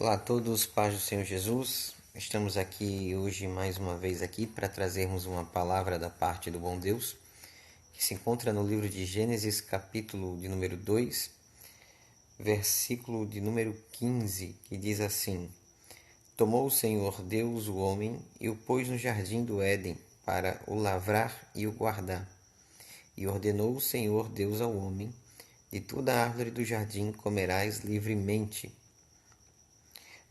Olá a todos, paz do Senhor Jesus. Estamos aqui hoje mais uma vez aqui para trazermos uma palavra da parte do bom Deus, que se encontra no livro de Gênesis, capítulo de número 2, versículo de número 15, que diz assim: Tomou o Senhor Deus o homem e o pôs no jardim do Éden para o lavrar e o guardar. E ordenou o Senhor Deus ao homem: De toda a árvore do jardim comerás livremente,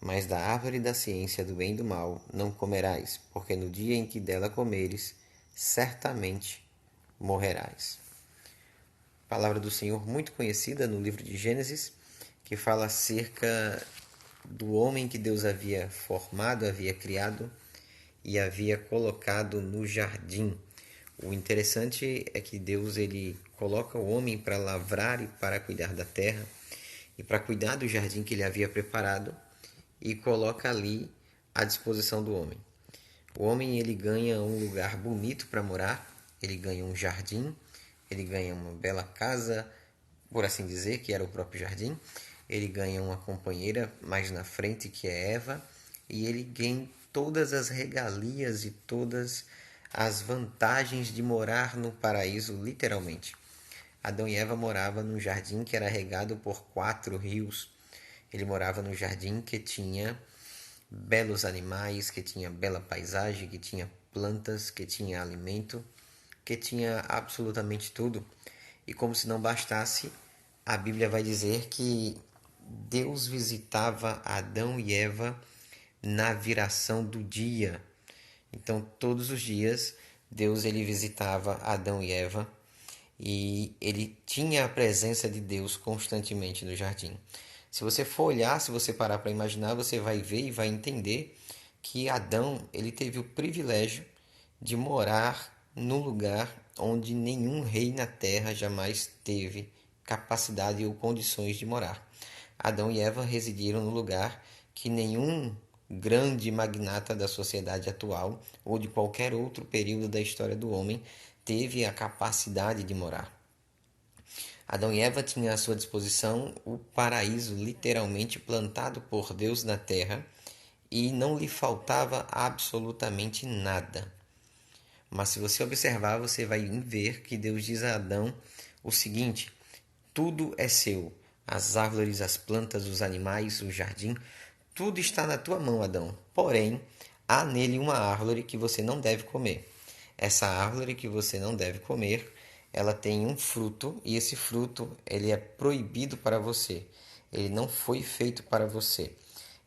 mas da árvore da ciência do bem e do mal não comerás, porque no dia em que dela comeres, certamente morrerás. Palavra do Senhor muito conhecida no livro de Gênesis, que fala acerca do homem que Deus havia formado, havia criado e havia colocado no jardim. O interessante é que Deus ele coloca o homem para lavrar e para cuidar da terra e para cuidar do jardim que ele havia preparado e coloca ali à disposição do homem. O homem ele ganha um lugar bonito para morar, ele ganha um jardim, ele ganha uma bela casa, por assim dizer, que era o próprio jardim. Ele ganha uma companheira mais na frente, que é Eva, e ele ganha todas as regalias e todas as vantagens de morar no paraíso, literalmente. Adão e Eva moravam num jardim que era regado por 4 rios. Ele morava num jardim que tinha belos animais, que tinha bela paisagem, que tinha plantas, que tinha alimento, que tinha absolutamente tudo. E como se não bastasse, a Bíblia vai dizer que Deus visitava Adão e Eva na viração do dia. Então, todos os dias, Deus ele visitava Adão e Eva e ele tinha a presença de Deus constantemente no jardim. Se você for olhar, se você parar para imaginar, você vai ver e vai entender que Adão ele teve o privilégio de morar num lugar onde nenhum rei na terra jamais teve capacidade ou condições de morar. Adão e Eva residiram no lugar que nenhum grande magnata da sociedade atual ou de qualquer outro período da história do homem teve a capacidade de morar. Adão e Eva tinham à sua disposição o paraíso literalmente plantado por Deus na terra e não lhe faltava absolutamente nada. Mas se você observar, você vai ver que Deus diz a Adão o seguinte: tudo é seu, as árvores, as plantas, os animais, o jardim, tudo está na tua mão, Adão. Porém, há nele uma árvore que você não deve comer. Essa árvore que você não deve comer, ela tem um fruto e esse fruto ele é proibido para você. Ele não foi feito para você.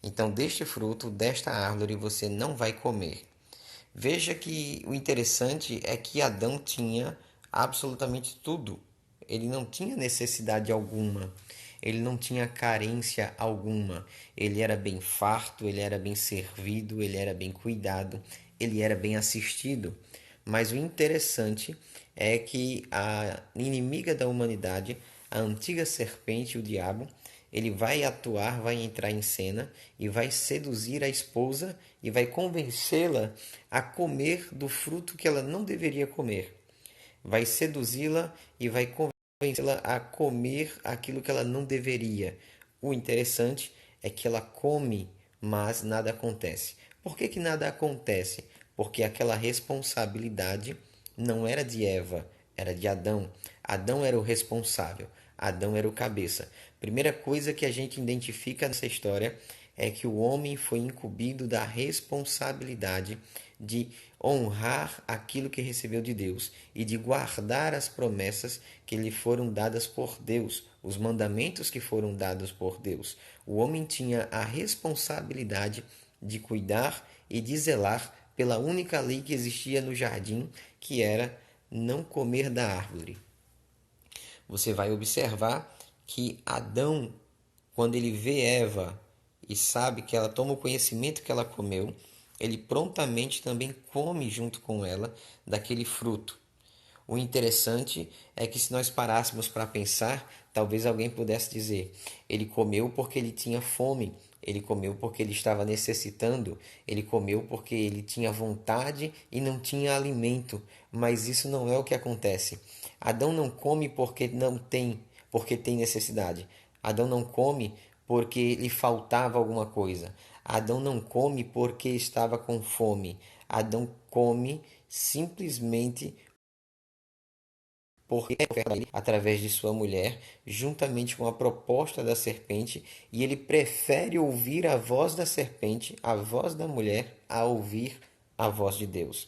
Então, deste fruto, desta árvore, você não vai comer. Veja que o interessante é que Adão tinha absolutamente tudo. Ele não tinha necessidade alguma. Ele não tinha carência alguma. Ele era bem farto, ele era bem servido, ele era bem cuidado, ele era bem assistido. Mas o interessante é que a inimiga da humanidade, a antiga serpente, o diabo, ele vai atuar, vai entrar em cena e vai seduzir a esposa e vai convencê-la a comer do fruto que ela não deveria comer. Vai seduzi-la e vai convencê-la a comer aquilo que ela não deveria. O interessante é que ela come, mas nada acontece. Por que que nada acontece? Porque aquela responsabilidade não era de Eva, era de Adão. Adão era o responsável, Adão era o cabeça. Primeira coisa que a gente identifica nessa história é que o homem foi incumbido da responsabilidade de honrar aquilo que recebeu de Deus e de guardar as promessas que lhe foram dadas por Deus, os mandamentos que foram dados por Deus. O homem tinha a responsabilidade de cuidar e de zelar pela única lei que existia no jardim, que era não comer da árvore. Você vai observar que Adão, quando ele vê Eva e sabe que ela toma o conhecimento que ela comeu, ele prontamente também come junto com ela daquele fruto. O interessante é que se nós parássemos para pensar, talvez alguém pudesse dizer: ele comeu porque ele tinha fome, ele comeu porque ele estava necessitando, ele comeu porque ele tinha vontade e não tinha alimento. Mas isso não é o que acontece. Adão não come porque não tem, porque tem necessidade. Adão não come porque lhe faltava alguma coisa. Adão não come porque estava com fome. Adão come simplesmente porque ele, através de sua mulher, juntamente com a proposta da serpente, e ele prefere ouvir a voz da serpente, a voz da mulher, a ouvir a voz de Deus.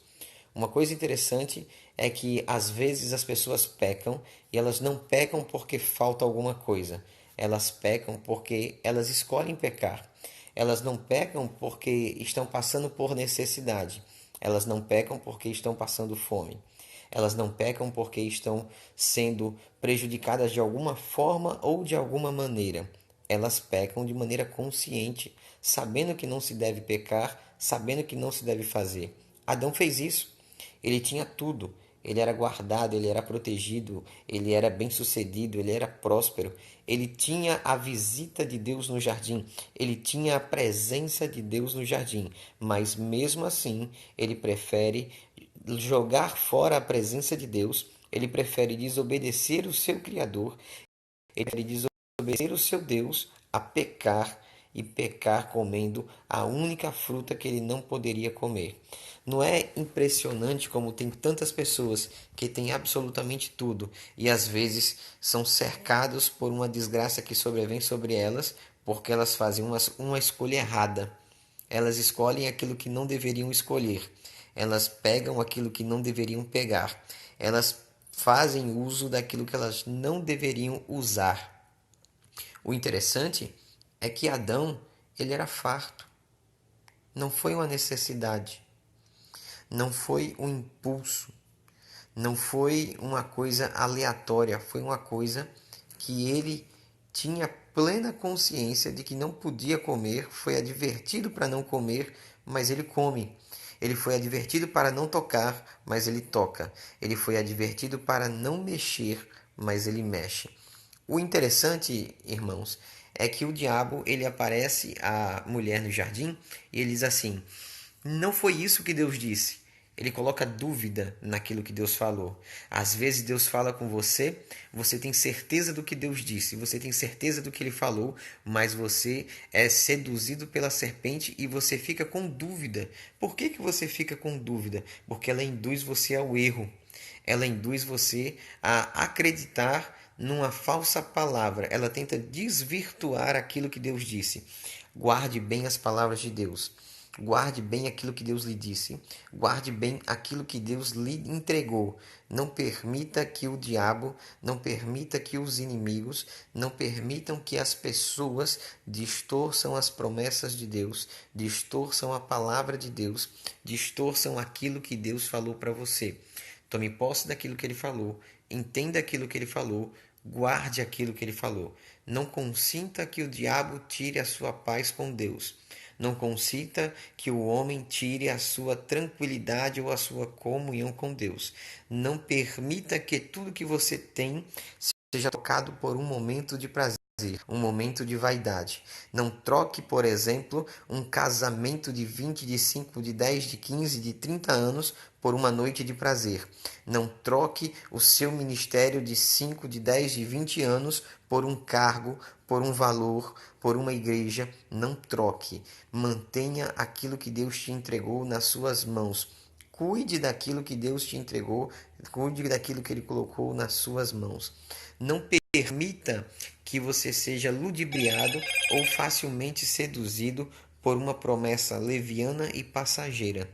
Uma coisa interessante é que às vezes as pessoas pecam e elas não pecam porque falta alguma coisa. Elas pecam porque elas escolhem pecar. Elas não pecam porque estão passando por necessidade. Elas não pecam porque estão passando fome. Elas não pecam porque estão sendo prejudicadas de alguma forma ou de alguma maneira. Elas pecam de maneira consciente, sabendo que não se deve pecar, sabendo que não se deve fazer. Adão fez isso. Ele tinha tudo. Ele era guardado, ele era protegido, ele era bem-sucedido, ele era próspero. Ele tinha a visita de Deus no jardim, ele tinha a presença de Deus no jardim, mas mesmo assim, ele prefere jogar fora a presença de Deus, ele prefere desobedecer o seu Criador, ele prefere desobedecer o seu Deus a pecar e pecar comendo a única fruta que ele não poderia comer. Não é impressionante como tem tantas pessoas que têm absolutamente tudo e às vezes são cercados por uma desgraça que sobrevém sobre elas porque elas fazem uma escolha errada. Elas escolhem aquilo que não deveriam escolher. Elas pegam aquilo que não deveriam pegar. Elas fazem uso daquilo que elas não deveriam usar. O interessante é que Adão, ele era farto. Não foi uma necessidade, não foi um impulso, não foi uma coisa aleatória, foi uma coisa que ele tinha plena consciência de que não podia comer, foi advertido para não comer, mas ele come. Ele foi advertido para não tocar, mas ele toca. Ele foi advertido para não mexer, mas ele mexe. O interessante, irmãos, é que o diabo ele aparece à mulher no jardim e ele diz assim: não foi isso que Deus disse. Ele coloca dúvida naquilo que Deus falou. Às vezes Deus fala com você, você tem certeza do que Deus disse, você tem certeza do que ele falou, mas você é seduzido pela serpente e você fica com dúvida. Por que que você fica com dúvida? Porque ela induz você ao erro. Ela induz você a acreditar numa falsa palavra. Ela tenta desvirtuar aquilo que Deus disse. Guarde bem as palavras de Deus. Guarde bem aquilo que Deus lhe disse. Guarde bem aquilo que Deus lhe entregou. Não permita que o diabo, não permita que os inimigos, não permitam que as pessoas distorçam as promessas de Deus, distorçam a palavra de Deus, distorçam aquilo que Deus falou para você. Tome posse daquilo que ele falou, entenda aquilo que ele falou, guarde aquilo que ele falou. Não consinta que o diabo tire a sua paz com Deus. Não consinta que o homem tire a sua tranquilidade ou a sua comunhão com Deus. Não permita que tudo que você tem seja tocado por um momento de prazer, um momento de vaidade. Não troque, por exemplo, um casamento de 20, de 5, de 10, de 15, de 30 anos por uma noite de prazer. Não troque o seu ministério de 5, de 10, de 20 anos por um cargo, por um valor, por uma igreja. Não troque. Mantenha aquilo que Deus te entregou nas suas mãos. Cuide daquilo que Deus te entregou, cuide daquilo que Ele colocou nas suas mãos. Não permita que você seja ludibriado ou facilmente seduzido por uma promessa leviana e passageira.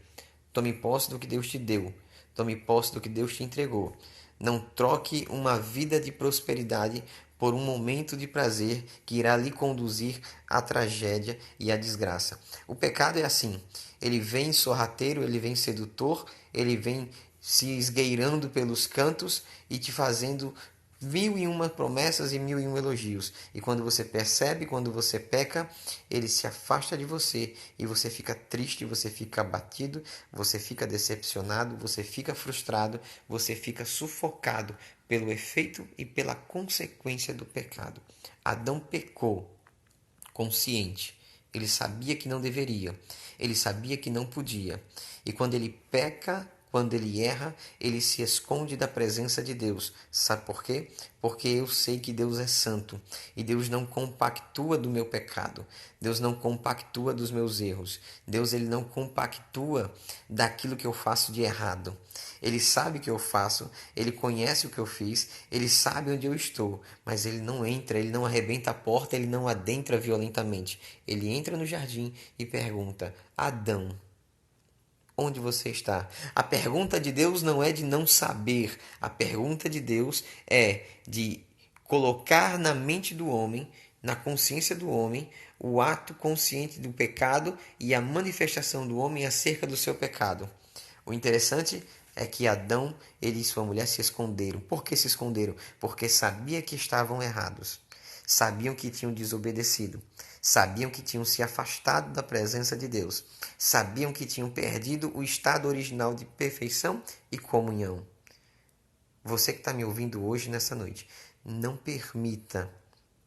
Tome posse do que Deus te deu. Tome posse do que Deus te entregou. Não troque uma vida de prosperidade por um momento de prazer que irá lhe conduzir à tragédia e à desgraça. O pecado é assim. Ele vem sorrateiro, ele vem sedutor, ele vem se esgueirando pelos cantos e te fazendo mil e uma promessas e mil e um elogios. E quando você percebe, quando você peca, ele se afasta de você e você fica triste, você fica abatido, você fica decepcionado, você fica frustrado, você fica sufocado pelo efeito e pela consequência do pecado. Adão pecou consciente. Ele sabia que não deveria, ele sabia que não podia. E quando ele peca, quando ele erra, ele se esconde da presença de Deus. Sabe por quê? Porque eu sei que Deus é santo e Deus não compactua do meu pecado. Deus não compactua dos meus erros. Deus ele não compactua daquilo que eu faço de errado. Ele sabe o que eu faço, ele conhece o que eu fiz, ele sabe onde eu estou, mas ele não entra, ele não arrebenta a porta, ele não adentra violentamente. Ele entra no jardim e pergunta: Adão, onde você está? A pergunta de Deus não é de não saber, a pergunta de Deus é de colocar na mente do homem, na consciência do homem, o ato consciente do pecado e a manifestação do homem acerca do seu pecado. O interessante é que Adão, ele e sua mulher se esconderam. Por que se esconderam? Porque sabia que estavam errados. Sabiam que tinham desobedecido. Sabiam que tinham se afastado da presença de Deus. Sabiam que tinham perdido o estado original de perfeição e comunhão. Você que está me ouvindo hoje, nessa noite, não permita,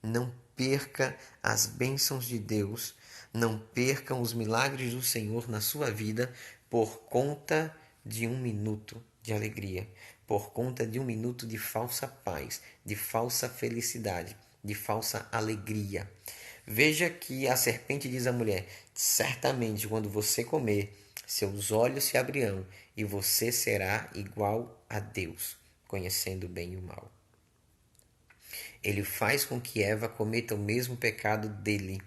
não perca as bênçãos de Deus, não percam os milagres do Senhor na sua vida por conta de um minuto de alegria, por conta de um minuto de falsa paz, de falsa felicidade, de falsa alegria. Veja que a serpente diz à mulher: certamente quando você comer, seus olhos se abrirão e você será igual a Deus, conhecendo o bem e o mal. Ele faz com que Eva cometa o mesmo pecado dele.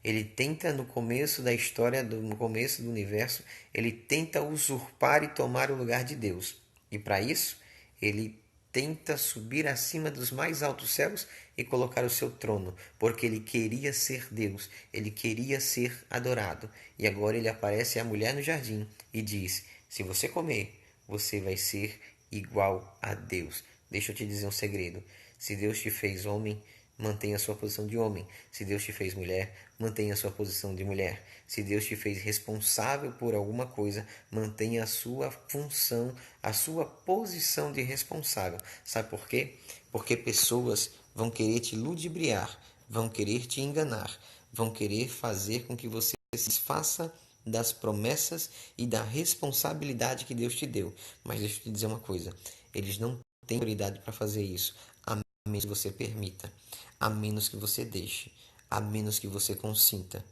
Ele tenta no começo da história, no começo do universo, ele tenta usurpar e tomar o lugar de Deus. E para isso, ele tenta subir acima dos mais altos céus e colocar o seu trono, porque ele queria ser Deus, ele queria ser adorado. E agora ele aparece à mulher no jardim e diz: se você comer, você vai ser igual a Deus. Deixa eu te dizer um segredo. Se Deus te fez homem, mantenha a sua posição de homem. Se Deus te fez mulher, mantenha a sua posição de mulher. Se Deus te fez responsável por alguma coisa, mantenha a sua função, a sua posição de responsável. Sabe por quê? Porque pessoas vão querer te ludibriar, vão querer te enganar, vão querer fazer com que você se desfaça das promessas e da responsabilidade que Deus te deu. Mas deixa eu te dizer uma coisa, eles não têm autoridade para fazer isso, a menos que você permita, a menos que você deixe, a menos que você consinta.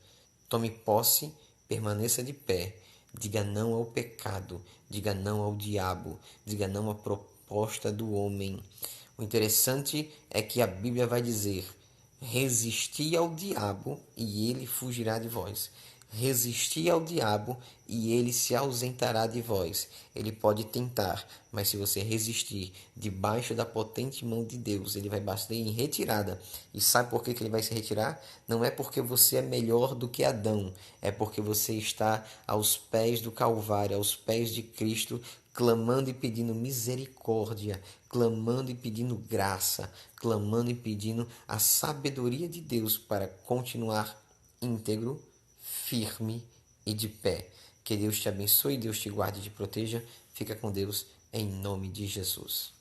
Tome posse, permaneça de pé, diga não ao pecado, diga não ao diabo, diga não à proposta do homem. O interessante é que a Bíblia vai dizer: resisti ao diabo e ele fugirá de vós. Resisti ao diabo e ele se ausentará de vós. Ele pode tentar, mas se você resistir debaixo da potente mão de Deus, ele vai bater em retirada. E sabe por que ele vai se retirar? Não é porque você é melhor do que Adão, é porque você está aos pés do Calvário, aos pés de Cristo, clamando e pedindo misericórdia, clamando e pedindo graça, clamando e pedindo a sabedoria de Deus para continuar íntegro, firme e de pé. Que Deus te abençoe, Deus te guarde e te proteja. Fica com Deus em nome de Jesus.